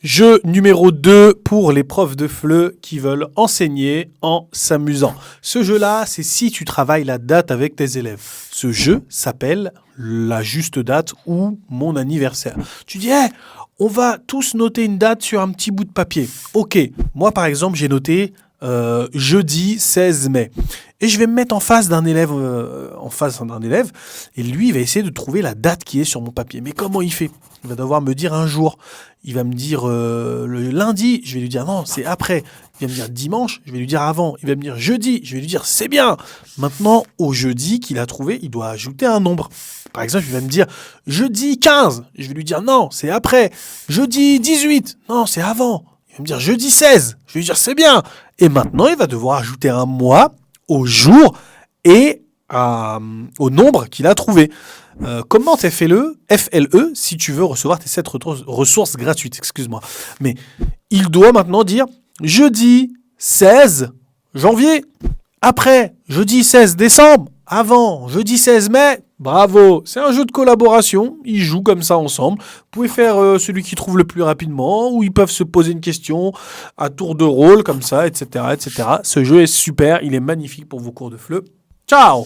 Jeu numéro 2 pour les profs de FLE qui veulent enseigner en s'amusant. Ce jeu-là, c'est si tu travailles la date avec tes élèves. Ce jeu s'appelle la juste date ou mon anniversaire. Tu dis, hey, on va tous noter une date sur un petit bout de papier. Ok, moi par exemple, j'ai noté jeudi 16 mai. Et je vais me mettre en face d'un élève, et lui, il va essayer de trouver la date qui est sur mon papier. Mais comment il fait ? Il va devoir me dire un jour. Il va me dire le lundi, je vais lui dire non, c'est après. Il va me dire dimanche, je vais lui dire avant. Il va me dire jeudi, je vais lui dire c'est bien. Maintenant, au jeudi qu'il a trouvé, il doit ajouter un nombre. Par exemple, il va me dire jeudi 15, je vais lui dire non, c'est après. Jeudi 18, non, c'est avant. Il va me dire jeudi 16, je vais lui dire c'est bien. Et maintenant, il va devoir ajouter un mois au jour et au nombre qu'il a trouvé. Commente FLE, si tu veux recevoir tes 7 ressources gratuites, excuse-moi. Mais il doit maintenant dire jeudi 16 janvier, après jeudi 16 décembre, avant jeudi 16 mai. Bravo, c'est un jeu de collaboration, ils jouent comme ça ensemble. Vous pouvez faire celui qui trouve le plus rapidement, ou ils peuvent se poser une question à tour de rôle comme ça, etc., etc. Ce jeu est super, il est magnifique pour vos cours de FLE. Ciao!